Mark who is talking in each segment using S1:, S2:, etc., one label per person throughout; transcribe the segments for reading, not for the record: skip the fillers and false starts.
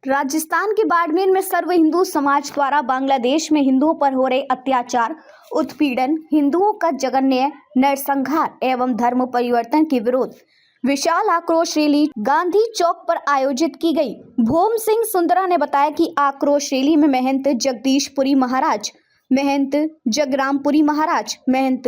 S1: राजस्थान के बाड़मेर में सर्व हिंदू समाज द्वारा बांग्लादेश में हिंदुओं पर हो रहे अत्याचार, उत्पीड़न, हिंदुओं का जघन्य नरसंहार एवं धर्म परिवर्तन के विरोध विशाल आक्रोश रैली गांधी चौक पर आयोजित की गई। भोम सिंह सुंदरा ने बताया कि आक्रोश रैली में महंत जगदीशपुरी महाराज, महंत जगरामपुरी महाराज, महंत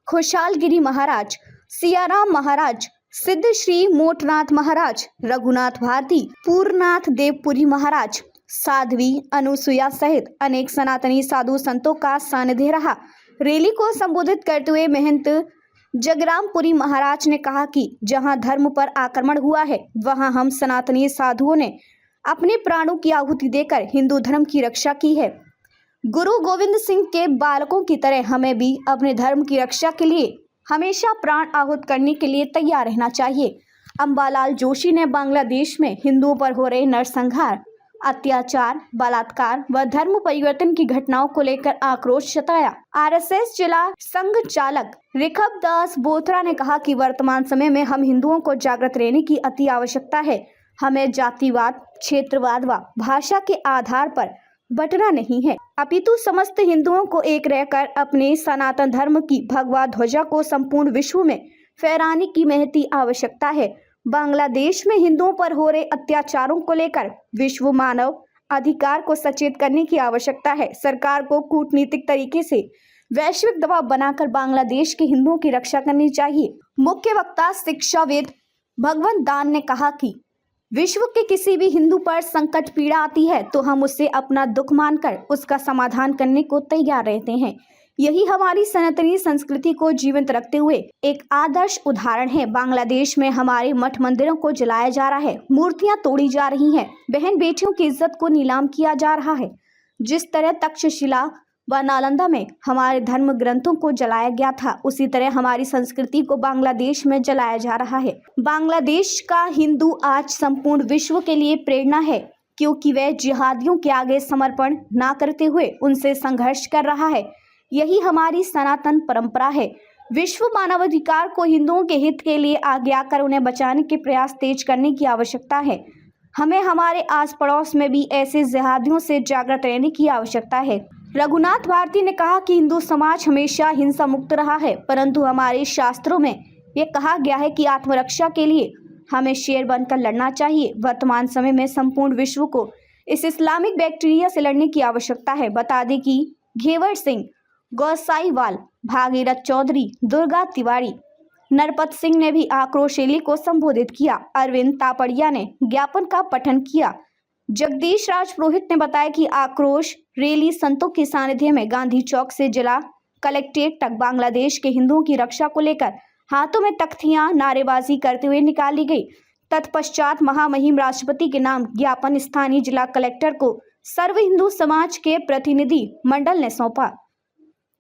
S1: खुशालगिरी महाराज, सियाराम महाराज, सिद्ध श्री मोटनाथ महाराज, रघुनाथ भारती, पूर्णनाथ देवपुरी महाराज, साध्वी अनुसुया सहित अनेक सनातनी साधु संतों का सानिध्य रहा। रैली को संबोधित करते हुए महंत जगरामपुरी महाराज ने कहा कि जहां धर्म पर आक्रमण हुआ है, वहां हम सनातनी साधुओं ने अपने प्राणों की आहुति देकर हिंदू धर्म की रक्षा की है। गुरु गोविंद सिंह के बालकों की तरह हमें भी अपने धर्म की रक्षा के लिए हमेशा प्राण आहूत करने के लिए तैयार रहना चाहिए। अंबालाल जोशी ने बांग्लादेश में हिंदुओं पर हो रहे नरसंहार, अत्याचार, बलात्कार व धर्म परिवर्तन की घटनाओं को लेकर आक्रोश जताया। आरएसएस जिला संघ चालक रिखब दास बोथरा ने कहा कि वर्तमान समय में हम हिंदुओं को जागृत रहने की अति आवश्यकता है। हमें जातिवाद, क्षेत्रवाद व भाषा के आधार पर बंटना नहीं है, अपितु समस्त हिंदुओं को एक रहकर अपने सनातन धर्म की भगवा ध्वजा को संपूर्ण विश्व में फहराने की महती आवश्यकता है। बांग्लादेश में हिंदुओं पर हो रहे अत्याचारों को लेकर विश्व मानव अधिकार को सचेत करने की आवश्यकता है। सरकार को कूटनीतिक तरीके से वैश्विक दबाव बनाकर बांग्लादेश के हिंदुओं की रक्षा करनी चाहिए। मुख्य वक्ता शिक्षाविद भगवंत दान ने कहा कि विश्व के किसी भी हिंदू पर संकट पीड़ा आती है तो हम उससे अपना दुख मानकर उसका समाधान करने को तैयार रहते हैं। यही हमारी सनातनी संस्कृति को जीवंत रखते हुए एक आदर्श उदाहरण है। बांग्लादेश में हमारे मठ मंदिरों को जलाया जा रहा है, मूर्तियां तोड़ी जा रही हैं, बहन बेटियों की इज्जत को नीलाम किया जा रहा है। जिस तरह तक्षशिला व नालंदा में हमारे धर्म ग्रंथों को जलाया गया था, उसी तरह हमारी संस्कृति को बांग्लादेश में जलाया जा रहा है। बांग्लादेश का हिंदू आज संपूर्ण विश्व के लिए प्रेरणा है, क्योंकि वह जिहादियों के आगे समर्पण ना करते हुए उनसे संघर्ष कर रहा है। यही हमारी सनातन परंपरा है। विश्व मानवाधिकार को हिंदुओं के हित के लिए आगे आकर उन्हें बचाने के प्रयास तेज करने की आवश्यकता है। हमें हमारे आस पड़ोस में भी ऐसे जिहादियों से जागृत रहने की आवश्यकता है। रघुनाथ भारती ने कहा कि हिंदू समाज हमेशा हिंसा मुक्त रहा है, परंतु हमारे शास्त्रों में ये कहा गया है कि आत्मरक्षा के लिए हमें शेर बनकर लड़ना चाहिए। वर्तमान समय में संपूर्ण विश्व को इस इस्लामिक बैक्टीरिया से लड़ने की आवश्यकता है। बता दें कि घेवर सिंह, गौसाईवाल, भागीरथ चौधरी, दुर्गा तिवारी, नरपत सिंह ने भी आक्रोश रैली को संबोधित किया। अरविंद तापड़िया ने ज्ञापन का पठन किया। जगदीश राज पुरोहित ने बताया कि आक्रोश रैली संतों के सानिध्य में गांधी चौक से जिला कलेक्ट्रेट तक बांग्लादेश के हिंदुओं की रक्षा को लेकर हाथों में तख्तियां नारेबाजी करते हुए निकाली गई। तत्पश्चात महामहिम राष्ट्रपति के नाम ज्ञापन स्थानीय जिला कलेक्टर को सर्व हिंदू समाज के प्रतिनिधि मंडल ने सौंपा।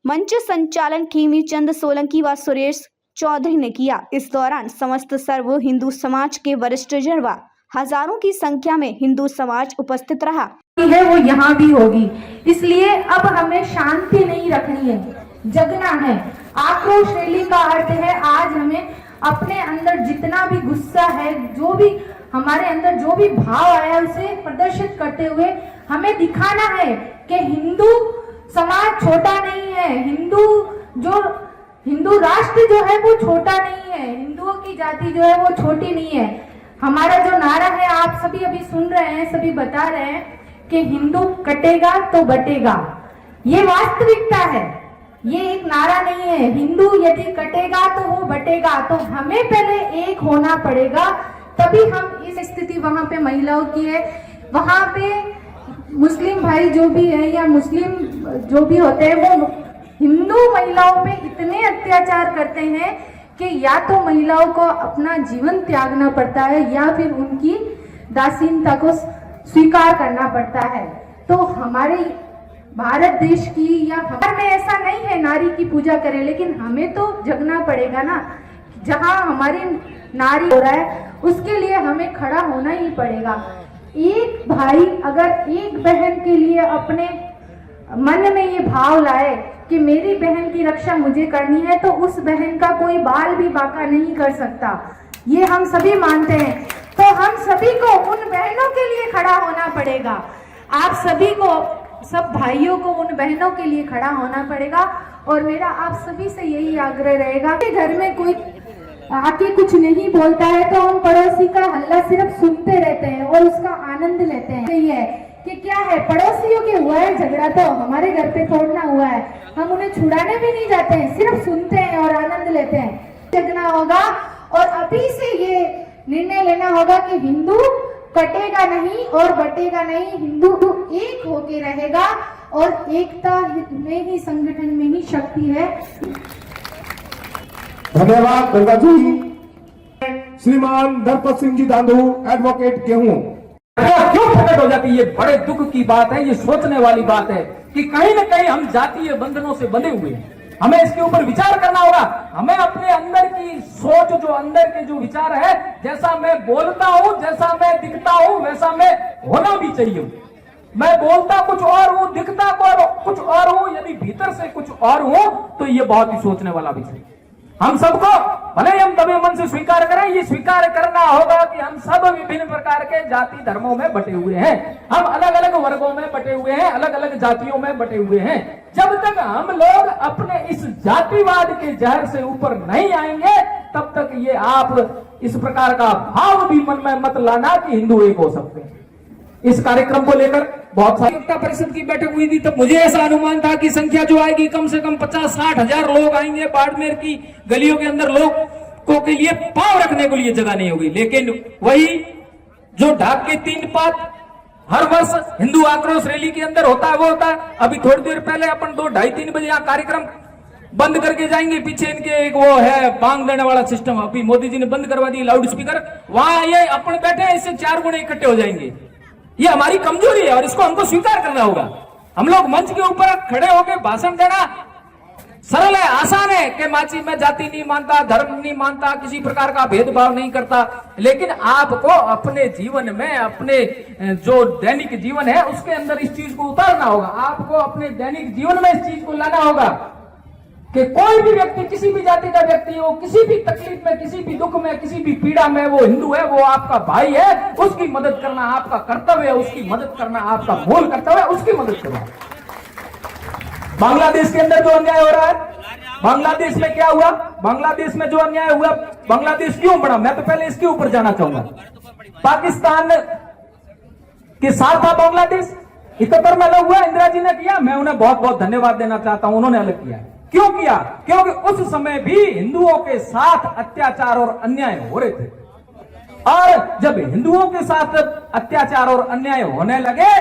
S1: मंच संचालन खीमी चंद सोलंकी व सुरेश चौधरी ने किया। इस दौरान समस्त सर्व हिंदू समाज के वरिष्ठ जन व हजारों की संख्या में हिंदू समाज उपस्थित रहा
S2: है, वो यहाँ भी होगी। इसलिए अब हमें शांति नहीं रखनी है, जगना है। आक्रोश रैली का अर्थ है आज हमें अपने अंदर जितना भी गुस्सा है, जो भी हमारे अंदर जो भी भाव आया है, उसे प्रदर्शित करते हुए हमें दिखाना है कि हिंदू समाज छोटा नहीं है, हिंदू राष्ट्र जो है वो छोटा नहीं है, हिंदुओं की जाति जो है वो छोटी नहीं है। हमारा जो नारा है आप सभी अभी सुन रहे हैं, सभी बता रहे हैं कि हिंदू कटेगा तो बटेगा। ये वास्तविकता है, ये एक नारा नहीं है। हिंदू यदि कटेगा तो वो बटेगा, तो हमें पहले एक होना पड़ेगा, तभी हम इस स्थिति वहां पे महिलाओं की है, वहां पे मुस्लिम भाई जो भी है या मुस्लिम जो भी होते हैं वो हिंदू महिलाओं पे इतने अत्याचार करते हैं कि या तो महिलाओं को अपना जीवन त्यागना पड़ता है या फिर उनकी दासीनता को स्वीकार करना पड़ता है। तो हमारे भारत देश की या हमारे में ऐसा नहीं है नारी की पूजा करें, लेकिन हमें तो जगना पड़ेगा ना। जहां हमारी नारी हो रहा है उसके लिए हमें खड़ा होना ही पड़ेगा। एक भाई अगर एक बहन के लिए अपने मन में ये भाव लाए कि मेरी बहन की रक्षा मुझे करनी है, तो उस बहन का कोई बाल भी बांका नहीं कर सकता, ये हम सभी मानते हैं। तो तो हम सभी को उन बहनों के लिए खड़ा होना पड़ेगा। आप सभी को, सब भाइयों को उन बहनों के लिए खड़ा होना पड़ेगा। और मेरा आप सभी से यही आग्रह रहेगा कि घर में कोई आके कुछ नहीं बोलता है तो हम पड़ोसी का हल्ला सिर्फ सुनते रहते हैं और उसका आनंद लेते हैं। यही है कि क्या है, पड़ोसियों के हुआ है झगड़ा तो हमारे घर पे थोड़ना हुआ है, हम उन्हें छुड़ाने भी नहीं जाते हैं, सिर्फ सुनते हैं और आनंद लेते हैं। जगना होगा और अभी से ये निर्णय लेना होगा कि हिंदू कटेगा नहीं और बटेगा नहीं, हिंदू एक होके रहेगा और एकता में ही, संगठन में ही शक्ति है।
S3: धन्यवाद दुर्गा जी। श्रीमान दरपत सिंह जी दांडू, एडवोकेट गेहूं।
S4: क्यों प्रकट हो जाती है? ये बड़े दुख की बात है, ये सोचने वाली बात है कि कहीं न कहीं हम जातीय बंधनों से बंधे हुए हैं। हमें इसके ऊपर विचार करना होगा। हमें अपने अंदर की सोच, जो अंदर के जो विचार है, जैसा मैं बोलता हूं, जैसा मैं दिखता हूं, वैसा मैं होना भी चाहिए। मैं बोलता कुछ और हूं, दिखता कुछ और हूं, यदि भीतर से कुछ और हूं, तो ये बहुत ही सोचने वाला विषय। हम सबको भले ही हम दबे मन से स्वीकार करें, ये स्वीकार करना होगा कि हम सब विभिन्न प्रकार के जाति धर्मों में बटे हुए हैं। हम अलग अलग वर्गों में बटे हुए हैं, अलग अलग जातियों में बटे हुए हैं। जब तक हम लोग अपने इस जातिवाद के जहर से ऊपर नहीं आएंगे, तब तक ये आप इस प्रकार का भाव भी मन में मत लाना कि हिंदू एक हो सकते हैं। इस कार्यक्रम को लेकर बहुत सारी एकता परिषद की बैठक हुई थी, तब मुझे ऐसा अनुमान था कि संख्या जो आएगी कम से कम 50-60 हजार लोग आएंगे। बाड़मेर की गलियों के अंदर लोगों के लिए पांव रखने के लिए जगह नहीं होगी। लेकिन वही जो ढाक के 3 पात हर वर्ष हिंदू आक्रोश रैली के अंदर होता है, वो होता है। अभी थोड़ी देर पहले अपन 2-2:30-3 बजे यहाँ कार्यक्रम बंद करके जाएंगे। पीछे इनके एक वो है बांग देने वाला सिस्टम, अभी मोदी जी ने बंद करवा दी, लाउड स्पीकर। वहां ये अपन बैठे हैं, इससे 4 गुणे इकट्ठे हो जाएंगे। ये हमारी कमजोरी है और इसको हमको स्वीकार करना होगा। हम लोग मंच के ऊपर खड़े होकर भाषण देना सरल है, आसान है कि माची मैं जाति नहीं मानता, धर्म नहीं मानता, किसी प्रकार का भेदभाव नहीं करता। लेकिन आपको अपने जीवन में, अपने जो दैनिक जीवन है उसके अंदर इस चीज को उतारना होगा। आपको अपने दैनिक जीवन में इस चीज को लाना होगा कि कोई भी व्यक्ति, किसी भी जाति का व्यक्ति हो, किसी भी तकलीफ में, किसी भी दुख में, किसी भी पीड़ा में, वो हिंदू है, वो आपका भाई है, उसकी मदद करना आपका कर्तव्य है, उसकी मदद करना आपका मूल कर्तव्य है, उसकी मदद करो। बांग्लादेश के अंदर जो अन्याय हो रहा है, बांग्लादेश में क्या हुआ, बांग्लादेश में जो अन्याय हुआ, बांग्लादेश क्यों बढ़ा, मैं तो पहले इसके ऊपर जाना चाहूंगा। पाकिस्तान के साथ था बांग्लादेश, 71 में अलग हुआ, इंदिरा जी ने किया, मैं उन्हें बहुत बहुत धन्यवाद देना चाहता हूं, उन्होंने अलग किया। क्यों किया? क्योंकि उस समय भी हिंदुओं के साथ अत्याचार और अन्याय हो रहे थे। और जब हिंदुओं के साथ अत्याचार और अन्याय होने लगे,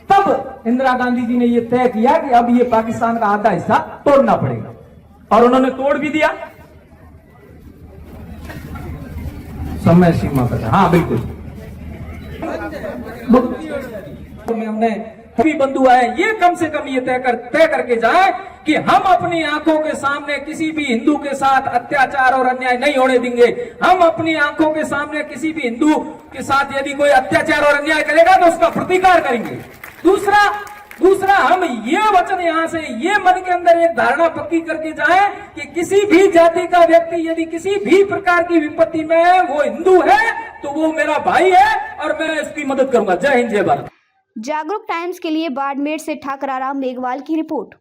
S4: तब इंदिरा गांधी जी ने यह तय किया कि अब ये पाकिस्तान का आधा हिस्सा तोड़ना पड़ेगा, और उन्होंने तोड़ भी दिया। समय सीमा पर, हाँ बिल्कुल, में हमने सभी बंधु आए, ये कम से कम ये तय करके जाए कि हम अपनी आंखों के सामने किसी भी हिंदू के साथ अत्याचार और अन्याय नहीं होने देंगे। हम अपनी आंखों के सामने किसी भी हिंदू के साथ यदि कोई अत्याचार और अन्याय करेगा तो उसका प्रतिकार करेंगे। दूसरा हम ये वचन यहां से, ये मन के अंदर एक धारणा पक्की करके जाए कि किसी भी जाति का व्यक्ति यदि किसी भी प्रकार की विपत्ति में है, वो हिंदू है तो वो मेरा भाई है और मैं इसकी मदद करूंगा। जय हिंद, जय भारत।
S1: जागरूक टाइम्स के लिए बाड़मेर से ठाकराराम मेघवाल की रिपोर्ट।